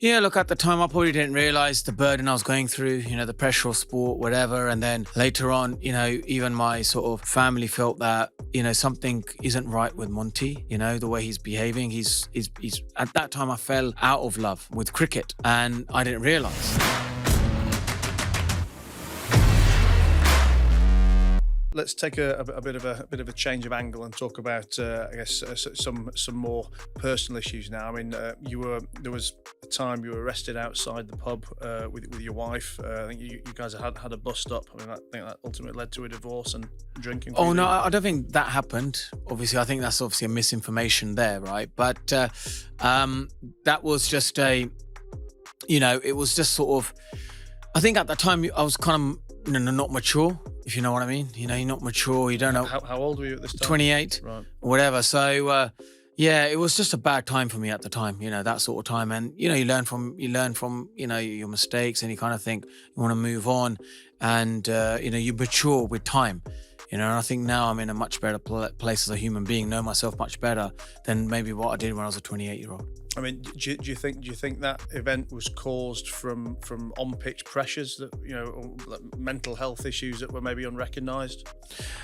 Yeah, look, at the time, I probably didn't realize the burden I was going through, the pressure of sport, whatever. And then later on, even my sort of family felt that, something isn't right with Monty, the way he's behaving. He's at that time, I fell out of love with cricket and I didn't realize. Let's take a bit of a change of angle and talk about, I guess, some more personal issues now. I mean, there was a time you were arrested outside the pub with your wife. I think you guys had a bust up. I mean, I think that ultimately led to a divorce and drinking. Oh no, I don't think that happened. Obviously, I think that's obviously a misinformation there, right? But that was just it was just sort of. I think at the time I was kind of not mature, if you know what I mean. You're not mature. You don't know. How old were you at this time? 28, right? Or whatever. So yeah, it was just a bad time for me at the time. That sort of time, and you learn from your mistakes, and you kind of think you want to move on, and you mature with time. And I think now I'm in a much better place as a human being, know myself much better than maybe what I did when I was a 28-year-old. I mean, do you think that event was caused from on-pitch pressures that or like mental health issues that were maybe unrecognised?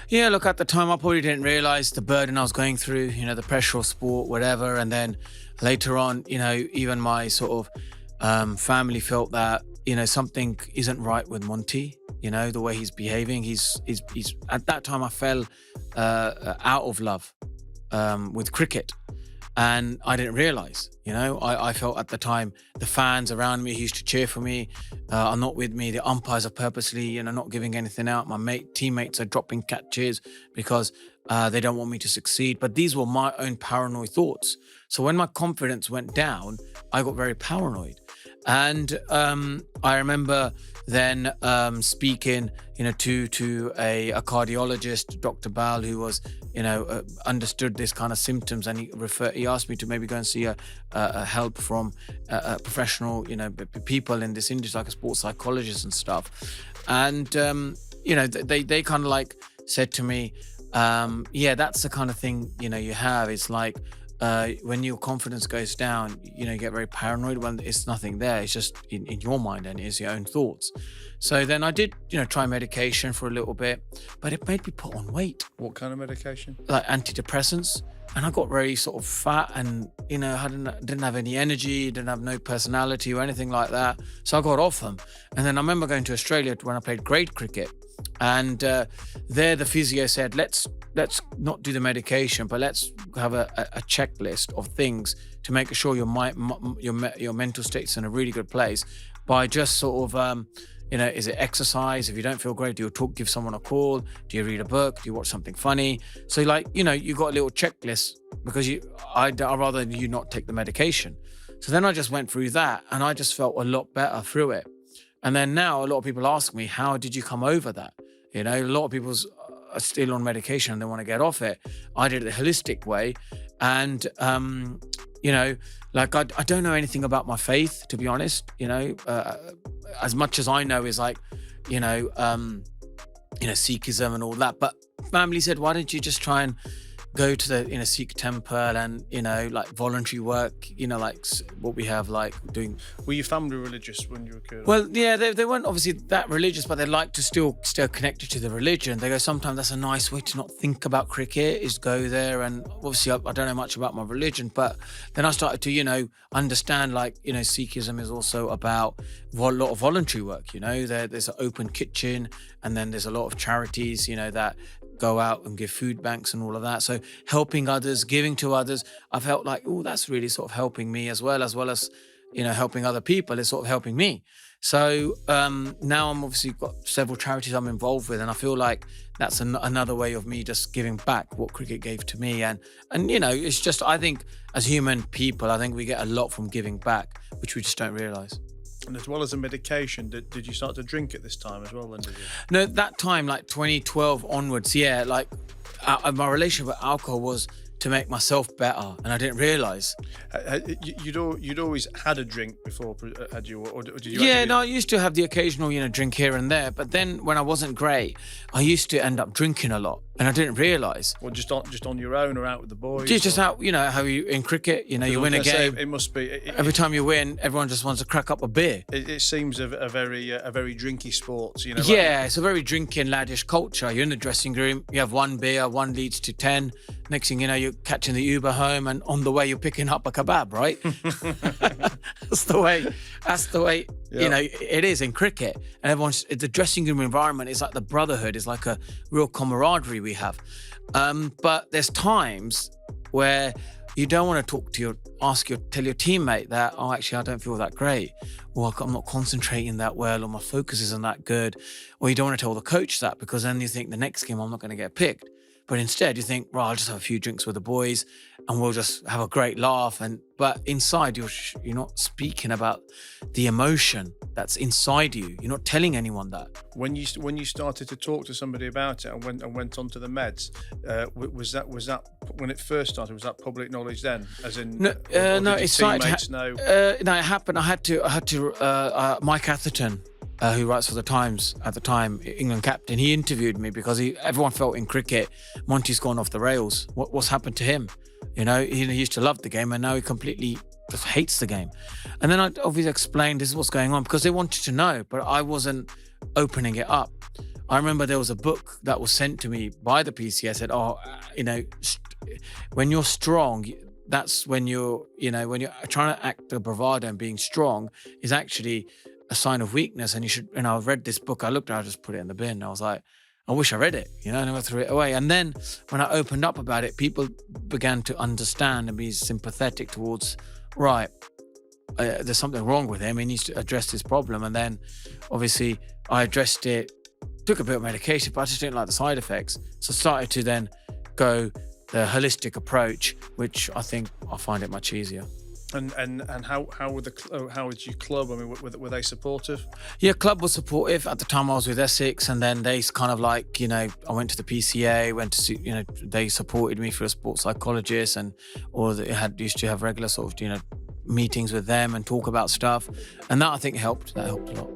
Yeah, look, at the time I probably didn't realise the burden I was going through, the pressure of sport, whatever. And then later on, even my sort of family felt that something isn't right with Monty. The way he's behaving. He's at that time I fell out of love with cricket. And I didn't realize, I felt at the time the fans around me who used to cheer for me are not with me. The umpires are purposely, not giving anything out. My teammates are dropping catches because they don't want me to succeed. But these were my own paranoid thoughts. So when my confidence went down, I got very paranoid. And I remember then speaking, to a cardiologist, Dr. Bal, who was, understood this kind of symptoms, and he asked me to maybe go and see a help from professional, people in this industry, like a sports psychologist and stuff. And they kind of like said to me, yeah, that's the kind of thing you have. It's like. When your confidence goes down, you get very paranoid when it's nothing there. It's just in your mind and it's your own thoughts. So then I did, try medication for a little bit, but it made me put on weight. What kind of medication? Like antidepressants. And I got very sort of fat and, I didn't have any energy, didn't have no personality or anything like that. So I got off them. And then I remember going to Australia when I played grade cricket. And there the physio said, let's not do the medication, but let's have a checklist of things to make sure your mental state's in a really good place by just sort of, is it exercise? If you don't feel great, do you give someone a call? Do you read a book? Do you watch something funny? So you got a little checklist because I'd rather you not take the medication. So then I just went through that and I just felt a lot better through it. And then now a lot of people ask me, how did you come over that? A lot of people are still on medication and they want to get off it. I did it the holistic way. And, I don't know anything about my faith, to be honest. As much as I know is like, Sikhism and all that. But family said, why don't you just try and go to the Sikh temple and like voluntary work, like what we have like doing. Were your family religious when you were a kid? Well, yeah, they weren't obviously that religious, but they like to still connected to the religion. They go, sometimes that's a nice way to not think about cricket, is go there. And obviously I don't know much about my religion, but then I started to understand like Sikhism is also about a lot of voluntary work. There's an open kitchen, and then there's a lot of charities that go out and give food banks and all of that. So helping others, giving to others, I felt like, oh, that's really sort of helping me as well as helping other people is sort of helping me. So now I'm obviously got several charities I'm involved with, and I feel like that's another way of me just giving back what cricket gave to me. And it's just, I think as human people, I think we get a lot from giving back, which we just don't realise. And as well as the medication, did you start to drink at this time as well then, did you? No, that time, like 2012 onwards, yeah, like my relationship with alcohol was to make myself better, and I didn't realise. You'd always had a drink before, had you? Or did you? Yeah, no, I used to have the occasional, drink here and there, but then when I wasn't great, I used to end up drinking a lot. and I didn't realise. Well, just on your own or out with the boys? Just out, how you in cricket, you win a game. It must be. Every time you win, everyone just wants to crack up a beer. It seems a very drinky sport, Yeah, it's a very drinking, laddish culture. You're in the dressing room, you have one beer, one leads to 10. Next thing you know, you're catching the Uber home, and on the way you're picking up a kebab, right? That's the way. Yeah. It is in cricket. And the dressing room environment is like the brotherhood, is like a real camaraderie we have. But there's times where you don't want to tell your teammate that, oh, actually, I don't feel that great, or I'm not concentrating that well, or my focus isn't that good. Or you don't want to tell the coach that, because then you think the next game I'm not going to get picked. But instead you think, right, I'll just have a few drinks with the boys and we'll just have a great laugh. But inside you're not speaking about the emotion that's inside you. You're not telling anyone that. When you started to talk to somebody about it and went on to the meds, was that when it first started? Was that public knowledge then? As in, no, it started. No, it happened. I had to. Mike Atherton, who writes for the Times at the time, England captain, he interviewed me because everyone felt in cricket, Monty's gone off the rails. What's happened to him? He used to love the game and now he completely just hates the game. And then I obviously explained this is what's going on because they wanted to know, but I wasn't opening it up. I remember there was a book that was sent to me by the PCA. I said, when you're strong, that's when you're trying to act a bravado and being strong is actually a sign of weakness. And you should, I've read this book, I looked at it, I just put it in the bin. I was like, I wish I read it, I never threw it away. And then when I opened up about it, people began to understand and be sympathetic towards, right, there's something wrong with him. He needs to address this problem. And then obviously I addressed it, took a bit of medication, but I just didn't like the side effects. So I started to then go the holistic approach, which I think I find it much easier. And how was your club? I mean, were they supportive? Yeah, club was supportive. At the time I was with Essex, and then they kind of like, I went to the PCA, went to see, they supported me for a sports psychologist, used to have regular sort of, meetings with them and talk about stuff. And that I think helped. That helped a lot.